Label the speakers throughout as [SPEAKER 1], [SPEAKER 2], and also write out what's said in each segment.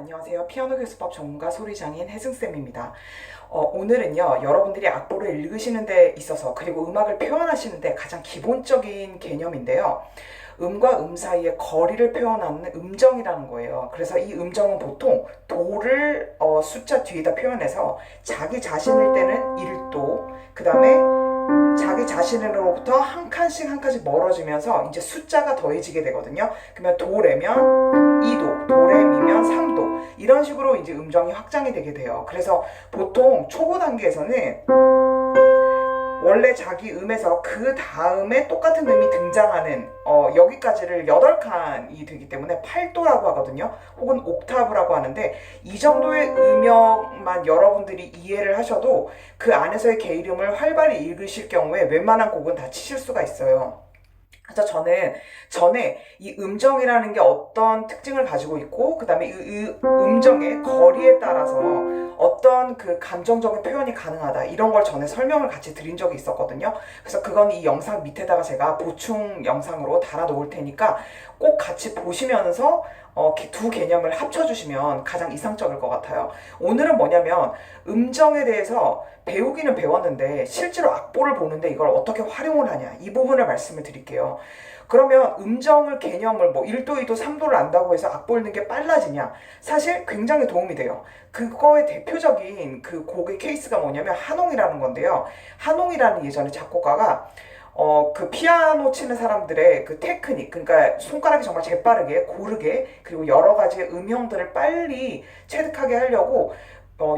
[SPEAKER 1] 안녕하세요. 피아노 교수법 전문가 소리장인 혜승쌤입니다. 오늘은요, 여러분들이 악보를 읽으시는 데 있어서 그리고 음악을 표현하시는 데 가장 기본적인 개념인데요. 음과 음 사이의 거리를 표현하는 음정이라는 거예요. 그래서 이 음정은 보통 도를 숫자 뒤에다 표현해서 자기 자신일 때는 1도, 그 다음에 자기 자신으로부터 한 칸씩 한 칸씩 멀어지면서 이제 숫자가 더해지게 되거든요. 그러면 도레면 2도, 도레미면 3도 이런 식으로 이제 음정이 확장이 되게 돼요. 그래서 보통 초보 단계에서는 원래 자기 음에서 그 다음에 똑같은 음이 등장하는 여기까지를 8칸이 되기 때문에 8도라고 하거든요. 혹은 옥타브라고 하는데 이 정도의 음역만 여러분들이 이해를 하셔도 그 안에서의 개이름을 활발히 읽으실 경우에 웬만한 곡은 다 치실 수가 있어요. 그래서 저는 전에 이 음정이라는 게 어떤 특징을 가지고 있고 그 다음에 이 음정의 거리에 따라서 어떤 그 감정적인 표현이 가능하다 이런 걸 전에 설명을 같이 드린 적이 있었거든요. 그래서 그건 이 영상 밑에다가 제가 보충 영상으로 달아 놓을 테니까 꼭 같이 보시면서 두 개념을 합쳐주시면 가장 이상적일 것 같아요. 오늘은 뭐냐면 음정에 대해서 배우기는 배웠는데 실제로 악보를 보는데 이걸 어떻게 활용을 하냐 이 부분을 말씀을 드릴게요. 그러면 음정을 개념을 1도, 2도, 3도를 안다고 해서 악보 읽는 게 빨라지냐? 사실 굉장히 도움이 돼요. 그거의 대표적인 그 곡의 케이스가 뭐냐면 한홍이라는 건데요. 한홍이라는 예전에 작곡가가 그 피아노 치는 사람들의 그 테크닉, 그러니까 손가락이 정말 재빠르게, 고르게, 그리고 여러 가지의 음형들을 빨리 체득하게 하려고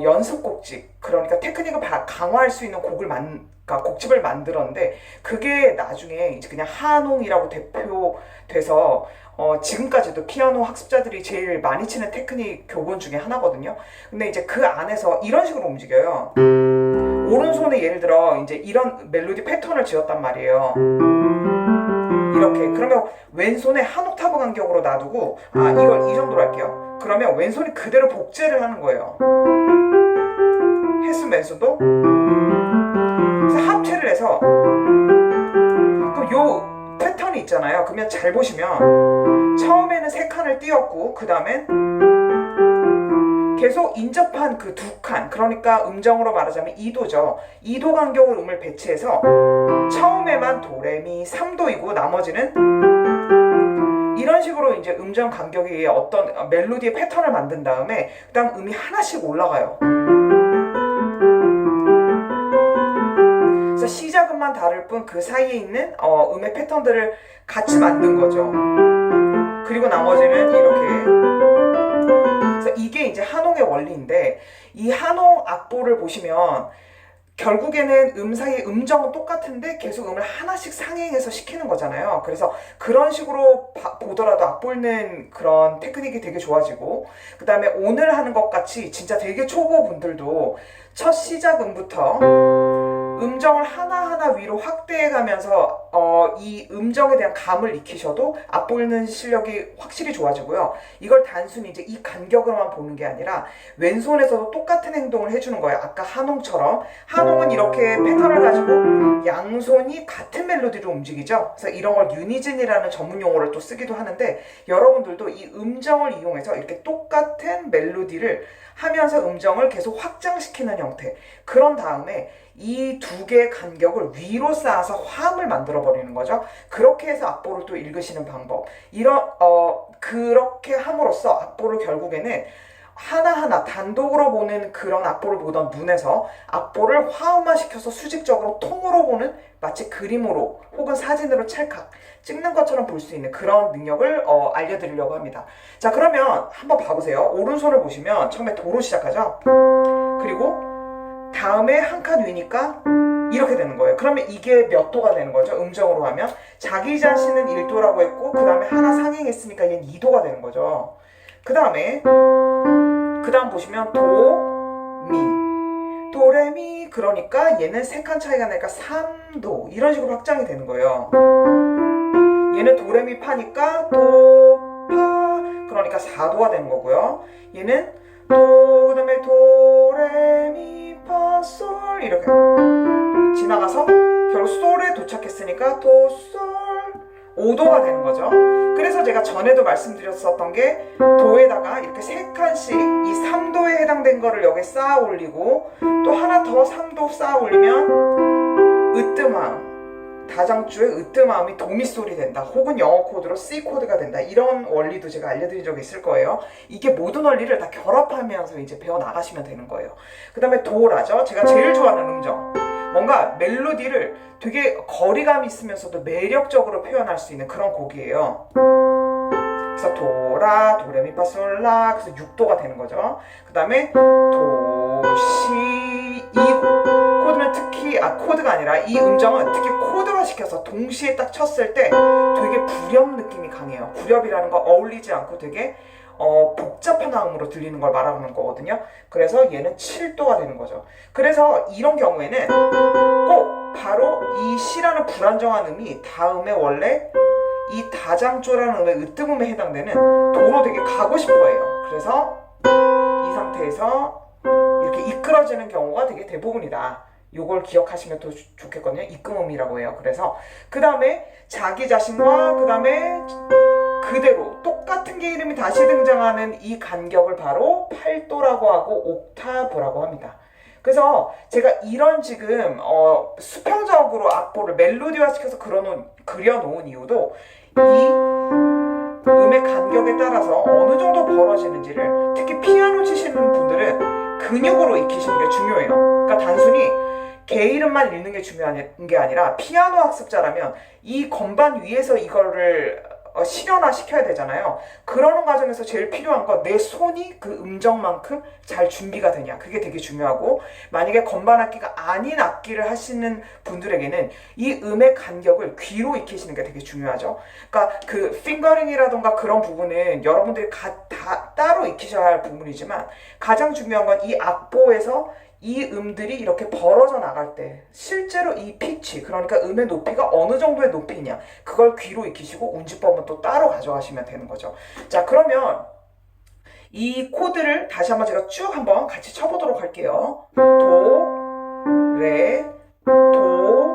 [SPEAKER 1] 연습 곡집, 그러니까 테크닉을 강화할 수 있는 그러니까 곡집을 만들었는데 그게 나중에 이제 그냥 한홍이라고 대표돼서 지금까지도 피아노 학습자들이 제일 많이 치는 테크닉 교본 중에 하나거든요. 근데 이제 그 안에서 이런 식으로 움직여요. 오른손에 예를 들어 이제 이런 멜로디 패턴을 지었단 말이에요. 이렇게. 그러면 왼손에 한 옥타브 간격으로 놔두고 이걸 이 정도로 할게요. 그러면 왼손이 그대로 복제를 하는 거예요. 햇손 왼손도. 그래서 합체를 해서 그럼 요 패턴이 있잖아요. 그러면 잘 보시면 처음에는 3칸을 띄웠고 그 다음엔 계속 인접한 그 2칸, 그러니까 음정으로 말하자면 2도죠. 2도 간격으로 음을 배치해서 처음에만 도레미 3도이고 나머지는 이런 식으로 이제 음정 간격이 어떤 멜로디의 패턴을 만든 다음에 그 다음 음이 하나씩 올라가요. 그래서 시작음만 다를 뿐 그 사이에 있는 음의 패턴들을 같이 만든 거죠. 그리고 나머지는 이렇게. 이게 이제 한홍의 원리인데 이 한홍 악보를 보시면 결국에는 음 사이의 음정은 똑같은데 계속 음을 하나씩 상행해서 시키는 거잖아요. 그래서 그런 식으로 보더라도 악보 읽는 그런 테크닉이 되게 좋아지고 그 다음에 오늘 하는 것 같이 진짜 되게 초보 분들도 첫 시작 음부터 음정을 하나하나 위로 확대해가면서 이 음정에 대한 감을 익히셔도 악보 읽는 실력이 확실히 좋아지고요. 이걸 단순히 이제 이 간격으로만 보는 게 아니라 왼손에서도 똑같은 행동을 해주는 거예요. 아까 한홍처럼. 한홍은 이렇게 패턴을 가지고 양손이 같은 멜로디로 움직이죠. 그래서 이런 걸 유니즌이라는 전문 용어를 또 쓰기도 하는데 여러분들도 이 음정을 이용해서 이렇게 똑같은 멜로디를 하면서 음정을 계속 확장시키는 형태. 그런 다음에 이 두 개의 간격을 위로 쌓아서 화음을 만들어 버리는 거죠. 그렇게 해서 악보를 또 읽으시는 방법. 그렇게 함으로써 악보를 결국에는 하나하나 단독으로 보는 그런 악보를 보던 눈에서 악보를 화음화시켜서 수직적으로 통으로 보는 마치 그림으로 혹은 사진으로 찰칵 찍는 것처럼 볼 수 있는 그런 능력을 알려드리려고 합니다. 자, 그러면 한번 봐보세요. 오른손을 보시면 처음에 도로 시작하죠. 그리고 다음에 한 칸 위니까 이렇게 되는 거예요. 그러면 이게 몇 도가 되는 거죠? 음정으로 하면 자기 자신은 1도라고 했고 그 다음에 하나 상행했으니까 얘는 2도가 되는 거죠. 그 다음 보시면 도, 미, 도레미, 그러니까 얘는 3칸 차이가 나니까 3도 이런 식으로 확장이 되는 거예요. 얘는 도레미 파니까 도, 파, 그러니까 4도가 되는 거고요. 얘는 도, 그 다음에 도레미, 파, 솔 이렇게 지나가서 결국 솔에 도착했으니까 도, 솔, 5도가 되는 거죠. 그래서 제가 전에도 말씀드렸었던 게 도에다가 이렇게 3칸씩 이 3도에 해당된 거를 여기 쌓아 올리고 또 하나 더 3도 쌓아 올리면 으뜸함, 다장주의 으뜸함이 도미솔이 된다, 혹은 영어 코드로 C 코드가 된다. 이런 원리도 제가 알려드린 적이 있을 거예요. 이게 모든 원리를 다 결합하면서 이제 배워 나가시면 되는 거예요. 그 다음에 도라죠. 제가 제일 좋아하는 음정. 뭔가 멜로디를 되게 거리감이 있으면서도 매력적으로 표현할 수 있는 그런 곡이에요. 그래서 도라, 도레미파솔라, 그래서 6도가 되는 거죠. 그 다음에 도, 시, 이 코드는 특히, 코드가 아니라 이 음정은 특히 코드화 시켜서 동시에 딱 쳤을 때 되게 불협 느낌이 강해요. 불협이라는 거 어울리지 않고 되게 복잡한 화음으로 들리는 걸 말하는 거거든요. 그래서 얘는 7도가 되는 거죠. 그래서 이런 경우에는 꼭 바로 이 시라는 불안정한 음이 다음에 원래 이 다장조라는 음의 으뜸음에 해당되는 도로 되게 가고 싶어 해요. 그래서 이 상태에서 이렇게 이끌어지는 경우가 되게 대부분이다. 요걸 기억하시면 더 좋겠거든요. 입금음이라고 해요. 그래서 그 다음에 자기 자신과 그 다음에 그대로 똑같은 게 이름이 다시 등장하는 이 간격을 바로 8도라고 하고 옥타브라고 합니다. 그래서 제가 이런 지금 수평적으로 악보를 멜로디화시켜서 그려놓은 이유도 이 음의 간격에 따라서 어느 정도 벌어지는지를 특히 피아노 치시는 분들은 근육으로 익히시는 게 중요해요. 그러니까 단순히 개 이름만 읽는 게 중요한 게 아니라 피아노 학습자라면 이 건반 위에서 이거를 실현화 시켜야 되잖아요. 그러는 과정에서 제일 필요한 건 내 손이 그 음정만큼 잘 준비가 되냐. 그게 되게 중요하고, 만약에 건반 악기가 아닌 악기를 하시는 분들에게는 이 음의 간격을 귀로 익히시는 게 되게 중요하죠. 그러니까 그 핑거링이라던가 그런 부분은 여러분들이 다 따로 익히셔야 할 부분이지만, 가장 중요한 건 이 악보에서 이 음들이 이렇게 벌어져 나갈 때 실제로 이 피치, 그러니까 음의 높이가 어느 정도의 높이냐, 그걸 귀로 익히시고 운지법은 또 따로 가져가시면 되는 거죠. 자, 그러면 이 코드를 다시 한번 제가 쭉 한번 같이 쳐보도록 할게요. 도, 레, 도,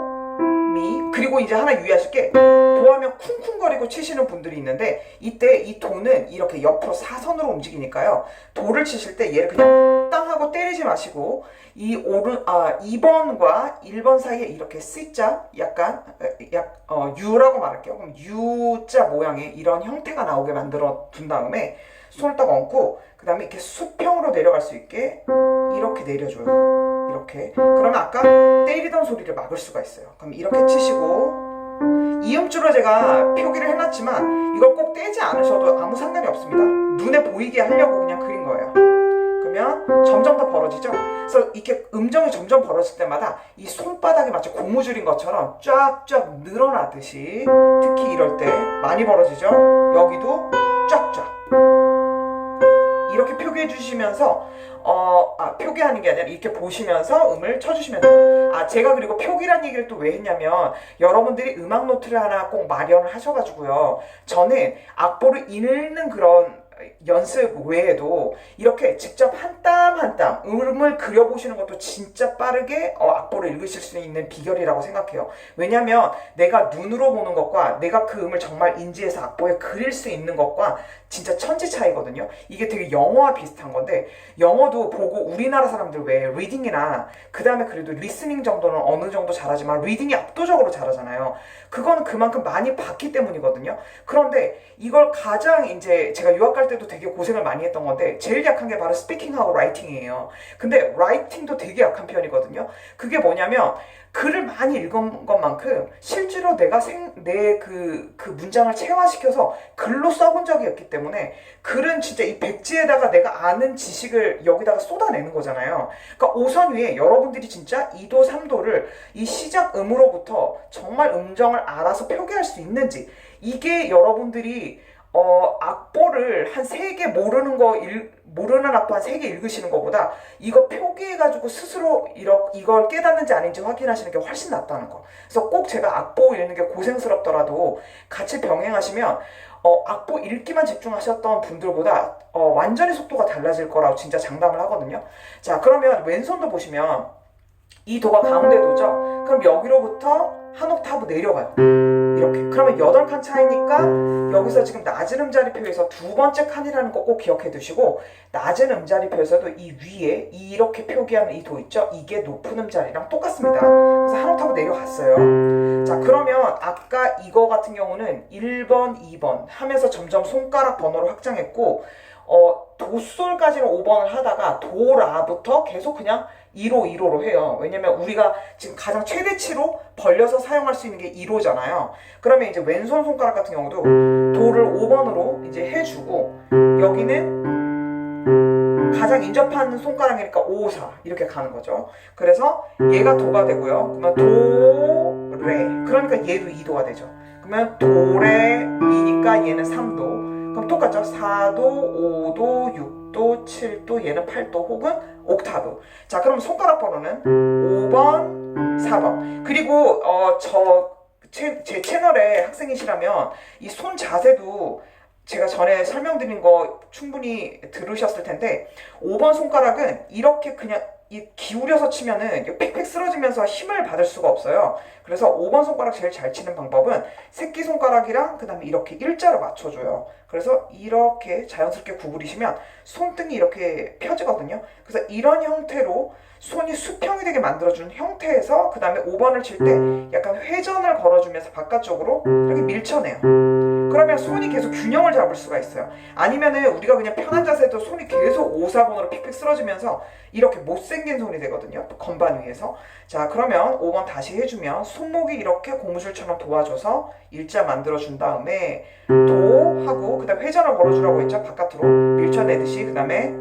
[SPEAKER 1] 미. 그리고 이제 하나 유의하실 게, 도하면 쿵쿵거리고 치시는 분들이 있는데 이때 이 도는 이렇게 옆으로 사선으로 움직이니까요. 도를 치실 때 얘를 그냥 땅 하고 때리지 마시고 이 2번과 1번 사이에 이렇게 C자, 약간 U라고 말할게요. 그럼 U자 모양의 이런 형태가 나오게 만들어 둔 다음에 손을 딱 얹고 그 다음에 이렇게 수평으로 내려갈 수 있게 이렇게 내려줘요. 이렇게. 그러면 아까 때리던 소리를 막을 수가 있어요. 그럼 이렇게 치시고, 이음줄로 제가 표기를 해놨지만 이걸 꼭 떼지 않으셔도 아무 상관이 없습니다. 눈에 보이게 하려고 그냥 그린 거예요. 그러면 점점 더 벌어지죠. 그래서 이렇게 음정이 점점 벌어질 때마다 이 손바닥이 마치 고무줄인 것처럼 쫙쫙 늘어나듯이, 특히 이럴 때 많이 벌어지죠. 여기도 쫙쫙 이렇게 표기해 주시면서 표기하는 게 아니라 이렇게 보시면서 음을 쳐주시면 돼요. 제가 그리고 표기란 얘기를 또 왜 했냐면, 여러분들이 음악 노트를 하나 꼭 마련을 하셔가지고요, 저는 악보를 읽는 그런 연습 외에도 이렇게 직접 한 땀 한 땀 음을 그려보시는 것도 진짜 빠르게 악보를 읽으실 수 있는 비결이라고 생각해요. 왜냐면 내가 눈으로 보는 것과 내가 그 음을 정말 인지해서 악보에 그릴 수 있는 것과 진짜 천지 차이거든요. 이게 되게 영어와 비슷한 건데, 영어도 보고 우리나라 사람들 왜 리딩이나 그 다음에 그래도 리스닝 정도는 어느 정도 잘하지만 리딩이 압도적으로 잘하잖아요. 그건 그만큼 많이 봤기 때문이거든요. 그런데 이걸 가장 이제 제가 유학 갈 때도 되게 고생을 많이 했던 건데, 제일 약한 게 바로 스피킹하고 라이팅이에요. 근데 라이팅도 되게 약한 편이거든요. 그게 뭐냐면, 글을 많이 읽은 것만큼 실제로 내가 내 그 문장을 체화시켜서 글로 써본 적이 없기 때문에, 글은 진짜 이 백지에다가 내가 아는 지식을 여기다가 쏟아내는 거잖아요. 그러니까 우선 위에 여러분들이 진짜 2도, 3도를 이 시작 음으로부터 정말 음정을 알아서 표기할 수 있는지, 이게 여러분들이 악보를 한 3개 모르는 악보 한 3개 읽으시는 것보다 이거 표기해가지고 스스로 이걸 깨닫는지 아닌지 확인하시는 게 훨씬 낫다는 거. 그래서 꼭 제가 악보 읽는 게 고생스럽더라도 같이 병행하시면 악보 읽기만 집중하셨던 분들보다 완전히 속도가 달라질 거라고 진짜 장담을 하거든요. 자, 그러면 왼손도 보시면 이 도가 가운데 도죠. 그럼 여기로부터 한 옥타브 내려가요. 이렇게. 그러면 8칸 차이니까 여기서 지금 낮은 음자리표에서 두 번째 칸이라는 거 꼭 기억해 두시고, 낮은 음자리표에서도 이 위에 이렇게 표기하는 이 도 있죠? 이게 높은 음자리랑 똑같습니다. 그래서 한 옥타브 내려갔어요. 자, 그러면 아까 이거 같은 경우는 1번, 2번 하면서 점점 손가락 번호를 확장했고, 도솔까지는 5번을 하다가 도라부터 계속 그냥 2로 2로로 해요. 왜냐면 우리가 지금 가장 최대치로 벌려서 사용할 수 있는 게 2로잖아요. 그러면 이제 왼손 손가락 같은 경우도 도를 5번으로 이제 해주고, 여기는 가장 인접한 손가락이니까 5, 4 이렇게 가는 거죠. 그래서 얘가 도가 되고요. 그러면 도, 레. 그러니까 얘도 2도가 되죠. 그러면 도, 레, 미니까 얘는 3도. 그럼 똑같죠? 4도, 5도, 6도, 7도, 얘는 8도 혹은 옥타브. 자, 그럼 손가락 번호는 5번, 4번. 그리고 제 채널에 학생이시라면 이 손 자세도 제가 전에 설명드린 거 충분히 들으셨을 텐데, 5번 손가락은 이렇게 그냥 기울여서 치면은 픽픽 쓰러지면서 힘을 받을 수가 없어요. 그래서 5번 손가락 제일 잘 치는 방법은 새끼손가락이랑 그 다음에 이렇게 일자로 맞춰줘요. 그래서 이렇게 자연스럽게 구부리시면 손등이 이렇게 펴지거든요. 그래서 이런 형태로 손이 수평이 되게 만들어주는 형태에서 그 다음에 5번을 칠 때 약간 회전을 걸어주면서 바깥쪽으로 이렇게 밀쳐내요. 그러면 손이 계속 균형을 잡을 수가 있어요. 아니면은 우리가 그냥 편한 자세도 손이 계속 5, 4번으로 픽픽 쓰러지면서 이렇게 못생긴 손이 되거든요. 건반 위에서. 자, 그러면 5번 다시 해주면 손목이 이렇게 고무줄처럼 도와줘서 일자 만들어준 다음에 도 하고 그 다음에 회전을 걸어주라고 했죠. 바깥으로 밀쳐내듯이. 그 다음에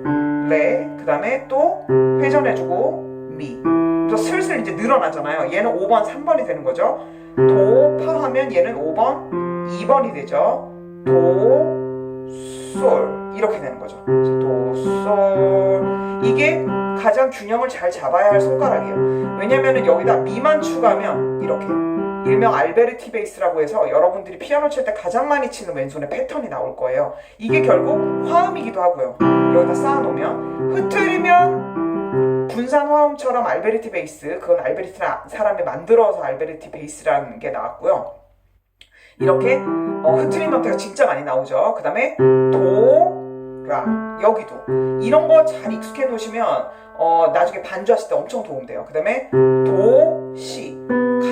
[SPEAKER 1] 레, 그 다음에 또 회전해주고 미. 그래서 슬슬 이제 늘어나잖아요. 얘는 5번, 3번이 되는 거죠. 도, 파 하면 얘는 5번, 2번이 되죠. 도, 솔 이렇게 되는 거죠. 도, 솔. 이게 가장 균형을 잘 잡아야 할 손가락이에요. 왜냐면은 여기다 미만 추가하면 이렇게 일명 알베르티 베이스라고 해서 여러분들이 피아노 칠 때 가장 많이 치는 왼손의 패턴이 나올 거예요. 이게 결국 화음이기도 하고요. 여기다 쌓아놓으면 흐트리면 분산 화음처럼 알베르티 베이스, 그건 알베르티나 사람이 만들어서 알베르티 베이스라는 게 나왔고요. 이렇게 흐트린 형태가 진짜 많이 나오죠. 그 다음에 도, 라, 여기도 이런 거 잘 익숙해 놓으시면 나중에 반주하실 때 엄청 도움돼요. 그 다음에 도, 시,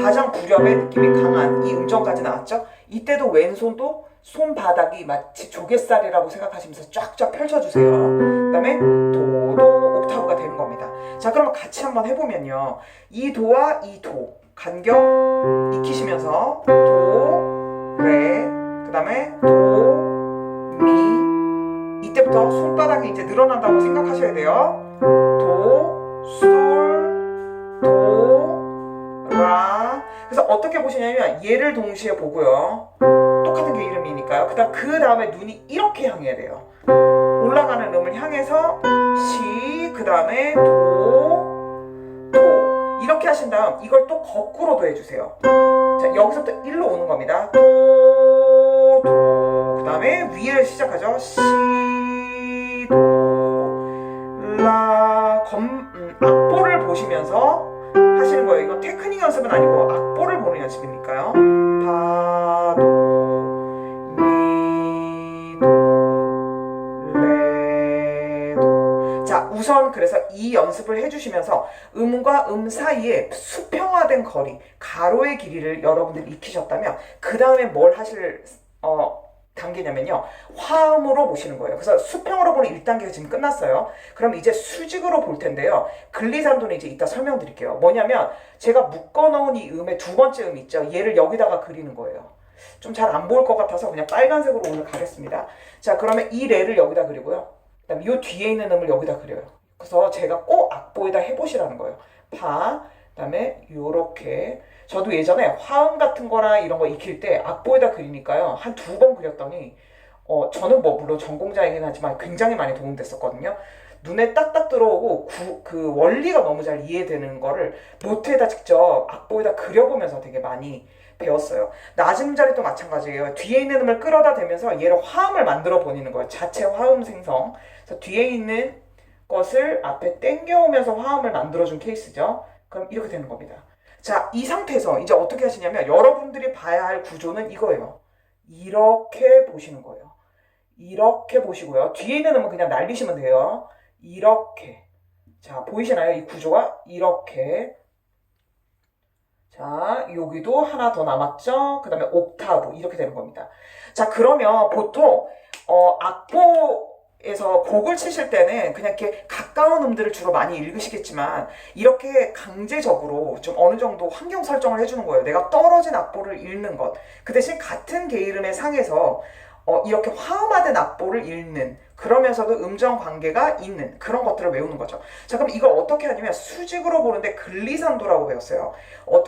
[SPEAKER 1] 가장 구렴의 느낌이 강한 이 음정까지 나왔죠. 이때도 왼손도 손바닥이 마치 조갯살이라고 생각하시면서 쫙쫙 펼쳐주세요. 그 다음에 도도 옥타브가 되는 겁니다. 자, 그러면 같이 한번 해보면요. 이 도와 이 도 간격 익히시면서 도, 레, 그 다음에 도, 미. 이때부터 손바닥이 이제 늘어난다고 생각하셔야 돼요. 도, 솔, 도, 라. 그래서 어떻게 보시냐면 얘를 동시에 보고요. 똑같은 게 이름이니까요. 그 다음에 눈이 이렇게 향해야 돼요. 올라가는 음을 향해서 시, 그 다음에 도, 도. 이렇게 하신 다음 이걸 또 거꾸로도 해주세요. 자, 여기서부터 1로 오는 겁니다. 도, 도. 그 다음에 위를 시작하죠. 시, 도, 라. 악보를 보시면서 하시는 거예요. 이건 테크닉 연습은 아니고 악보를 보는 연습이니까요. 파, 도, 미, 도, 레, 도. 자, 우선 그래서 이 연습을 해주시면서 음과 음 사이에 수평화된 거리, 가로의 길이를 여러분들이 익히셨다면 그 다음에 뭘 하실 단계냐면요. 화음으로 보시는 거예요. 그래서 수평으로 보는 1단계가 지금 끝났어요. 그럼 이제 수직으로 볼 텐데요. 글리산도는 이제 이따 설명드릴게요. 뭐냐면 제가 묶어놓은 이 음의 두 번째 음 있죠. 얘를 여기다가 그리는 거예요. 좀 잘 안 보일 것 같아서 그냥 빨간색으로 오늘 가겠습니다. 자, 그러면 이 레를 여기다 그리고요. 그 다음에 이 뒤에 있는 음을 여기다 그려요. 그래서 제가 꼭 악보에다 해보시라는 거예요. 파, 그 다음에 요렇게. 저도 예전에 화음 같은 거나 이런 거 익힐 때 악보에다 그리니까요. 한 2번 그렸더니 저는 뭐 물론 전공자이긴 하지만 굉장히 많이 도움됐었거든요. 눈에 딱딱 들어오고 그 원리가 너무 잘 이해되는 거를 노트에다 직접 악보에다 그려보면서 되게 많이 배웠어요. 낮은 음자리도 마찬가지예요. 뒤에 있는 음을 끌어다 대면서 얘를 화음을 만들어 버리는 거예요. 자체 화음 생성. 그래서 뒤에 있는 것을 앞에 당겨오면서 화음을 만들어준 케이스죠. 그럼 이렇게 되는 겁니다. 자, 이 상태에서 이제 어떻게 하시냐면 여러분들이 봐야 할 구조는 이거예요. 이렇게 보시는 거예요. 이렇게 보시고요. 뒤에 있는 음은 그냥 날리시면 돼요. 이렇게. 자, 보이시나요? 이 구조가 이렇게. 자, 여기도 하나 더 남았죠? 그 다음에 옥타브 이렇게 되는 겁니다. 자, 그러면 보통 악보에서 곡을 치실 때는 그냥 이렇게 가까운 음들을 주로 많이 읽으시겠지만 이렇게 강제적으로 좀 어느 정도 환경 설정을 해주는 거예요. 내가 떨어진 악보를 읽는 것. 그 대신 같은 게으름의 상에서 이렇게 화음화된 악보를 읽는, 그러면서도 음정 관계가 있는 그런 것들을 외우는 거죠. 자, 그럼 이걸 어떻게 하냐면 수직으로 보는데 글리산도라고 배웠어요.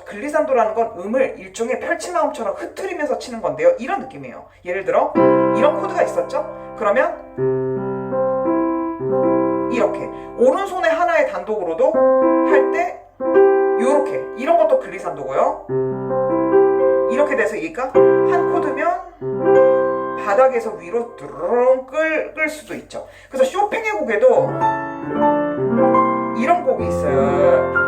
[SPEAKER 1] 글리산도라는 건 음을 일종의 펼치마음처럼 흐트리면서 치는 건데요. 이런 느낌이에요. 예를 들어 이런 코드가 있었죠? 그러면 이렇게 오른손에 하나의 단독으로도 할 때 요렇게, 이런 것도 글리산도고요. 이렇게 돼서 얘가 한 코드면 바닥에서 위로 뚜루룽 끌 수도 있죠. 그래서 쇼팽의 곡에도 이런 곡이 있어요.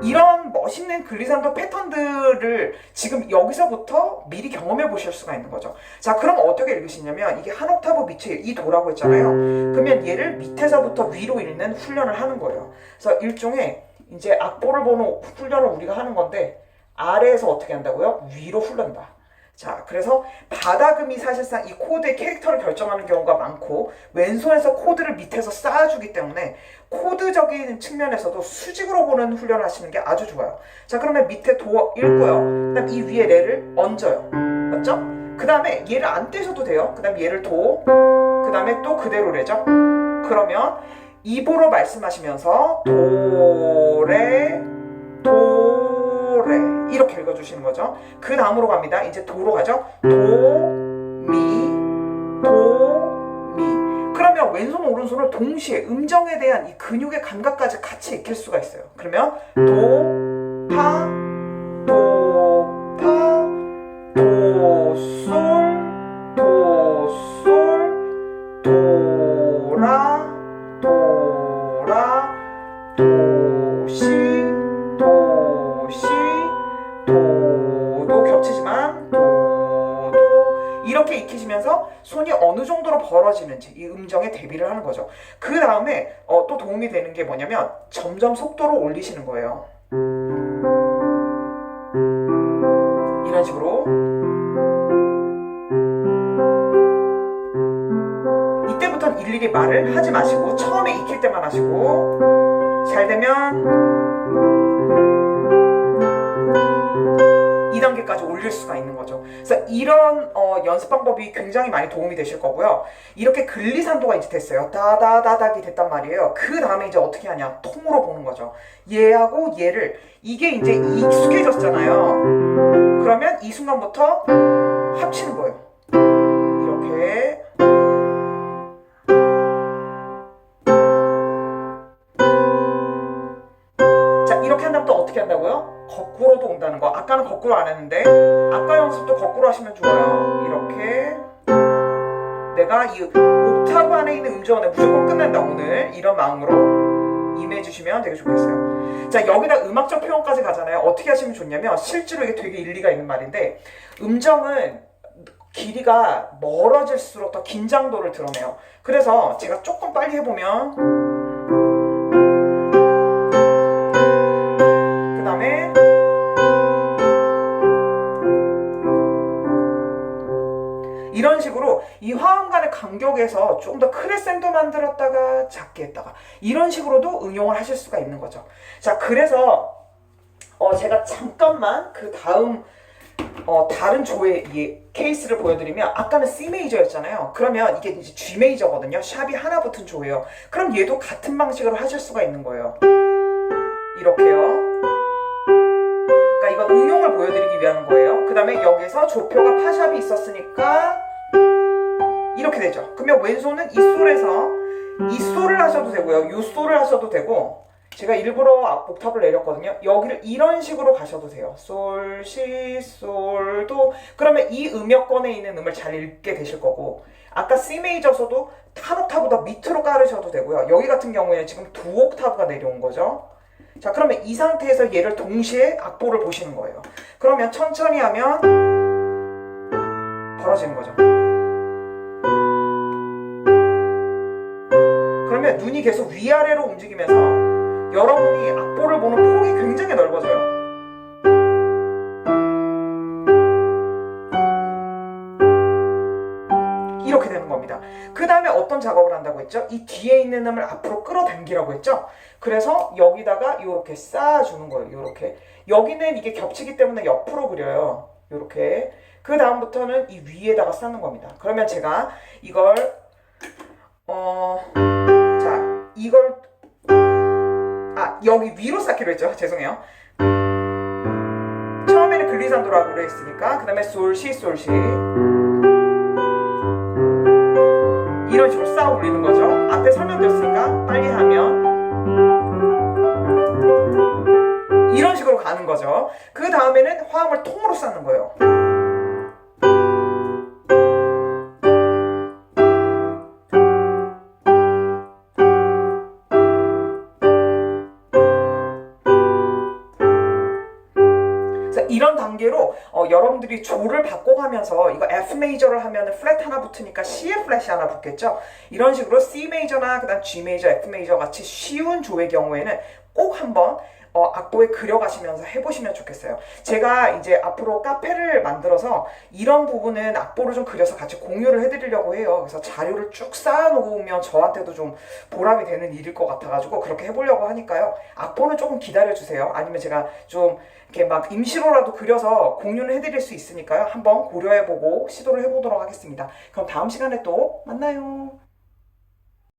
[SPEAKER 1] 이런 멋있는 글리산도 패턴들을 지금 여기서부터 미리 경험해 보실 수가 있는 거죠. 자, 그럼 어떻게 읽으시냐면 이게 한 옥타브 밑에 이 도라고 했잖아요. 그러면 얘를 밑에서부터 위로 읽는 훈련을 하는 거예요. 그래서 일종의 이제 악보를 보는 훈련을 우리가 하는 건데 아래에서 어떻게 한다고요? 위로 훈련다. 자, 그래서 바닥음이 사실상 이 코드의 캐릭터를 결정하는 경우가 많고 왼손에서 코드를 밑에서 쌓아주기 때문에 코드적인 측면에서도 수직으로 보는 훈련을 하시는 게 아주 좋아요. 자, 그러면 밑에 도 읽고요. 그 다음 이 위에 레를 얹어요. 맞죠? 그 다음에 얘를 안 떼셔도 돼요. 그 다음 얘를 도, 그 다음에 또 그대로 레죠. 그러면 입으로 말씀하시면서 도, 레, 도, 레 이렇게 읽어주시는 거죠. 그 다음으로 갑니다. 이제 도로 가죠. 도, 미, 도, 미. 그러면 왼손 오른손을 동시에 음정에 대한 이 근육의 감각까지 같이 익힐 수가 있어요. 그러면 도, 파, 도, 파, 도, 솔, 도, 솔, 도, 라, 도, 라, 도, 시, 도, 시, 도도 겹치지만 도, 도 이렇게 익히시면서 손이 어느 정도로 벌어지는지 이 음정에 대비를 하는 거죠. 그 다음에 또 도움이 되는 게 뭐냐면 점점 속도를 올리시는 거예요. 이런 식으로. 이때부터는 일일이 말을 하지 마시고 처음에 익힐 때만 하시고 잘 되면 2단계까지 올릴 수가 있는 거죠. 그래서 이런 연습 방법이 굉장히 많이 도움이 되실 거고요. 이렇게 글리산도가 이제 됐어요. 다다다닥이 됐단 말이에요. 그 다음에 이제 어떻게 하냐? 통으로 보는 거죠. 얘하고 얘를, 이게 이제 익숙해졌잖아요. 그러면 이 순간부터 합치는 거예요. 이렇게. 자, 이렇게 한다면 또 어떻게 한다고요? 거꾸로도 온다는 거. 아까는 거꾸로 안 했는데 아까 연습도 거꾸로 하시면 좋아요. 이렇게 내가 이 옥타브 안에 있는 음정은 무조건 끝낸다 오늘, 이런 마음으로 임해주시면 되게 좋겠어요. 자, 여기다 음악적 표현까지 가잖아요. 어떻게 하시면 좋냐면 실제로 이게 되게 일리가 있는 말인데 음정은 길이가 멀어질수록 더 긴장도를 드러내요. 그래서 제가 조금 빨리 해보면 그 다음에 이런 식으로 이 화음 간의 간격에서 좀 더 크레센도 만들었다가 작게 했다가 이런 식으로도 응용을 하실 수가 있는 거죠. 자, 그래서 제가 잠깐만 그 다음 다른 조의 케이스를 보여드리면 아까는 C 메이저였잖아요. 그러면 이게 이제 G 메이저거든요. 샵이 하나 붙은 조예요. 그럼 얘도 같은 방식으로 하실 수가 있는 거예요. 이렇게요. 그러니까 이건 응용을 보여드리기 위한 거예요. 그 다음에 여기서 조표가 파샵이 있었으니까 이렇게 되죠. 그러면 왼손은 이 솔에서 이 솔을 하셔도 되고요. 요 솔을 하셔도 되고, 제가 일부러 옥탑을 내렸거든요. 여기를 이런 식으로 가셔도 돼요. 솔, 시, 솔, 도. 그러면 이 음역권에 있는 음을 잘 읽게 되실 거고, 아까 C 메이저서도 한 옥타브 더 밑으로 깔으셔도 되고요. 여기 같은 경우에는 지금 두 옥타브가 내려온 거죠. 자, 그러면 이 상태에서 얘를 동시에 악보를 보시는 거예요. 그러면 천천히 하면 벌어지는 거죠. 그러면 눈이 계속 위아래로 움직이면서 여러분이 악보를 보는 폭이 굉장히 넓어져요. 이렇게 되는 겁니다. 그 다음에 어떤 작업을 한다고 했죠? 이 뒤에 있는 음을 앞으로 끌어당기라고 했죠? 그래서 여기다가 이렇게 쌓아주는 거예요. 이렇게. 여기는 이게 겹치기 때문에 옆으로 그려요. 이렇게. 그 다음부터는 이 위에다가 쌓는 겁니다. 그러면 제가 이걸 자, 이걸 여기 위로 쌓기로 했죠. 죄송해요. 처음에는 글리산도라고 했으니까 그 다음에 솔시 솔시 이런 식으로 쌓아 올리는 거죠. 앞에 설명드렸으니까 빨리 하면 이런 식으로 가는 거죠. 그 다음에는 화음을 통으로 쌓는 거예요. 이런 단계로 여러분들이 조를 바꿔가면서 이거 F 메이저를 하면 플랫 하나 붙으니까 C에 플랫이 하나 붙겠죠. 이런 식으로 C 메이저나 그다음 G 메이저, F 메이저 같이 쉬운 조의 경우에는 꼭 한번 악보에 그려가시면서 해보시면 좋겠어요. 제가 이제 앞으로 카페를 만들어서 이런 부분은 악보를 좀 그려서 같이 공유를 해드리려고 해요. 그래서 자료를 쭉 쌓아놓으면 저한테도 좀 보람이 되는 일일 것 같아가지고 그렇게 해보려고 하니까요. 악보는 조금 기다려주세요. 아니면 제가 좀 이렇게 막 임시로라도 그려서 공유를 해드릴 수 있으니까요. 한번 고려해보고 시도를 해보도록 하겠습니다. 그럼 다음 시간에 또 만나요.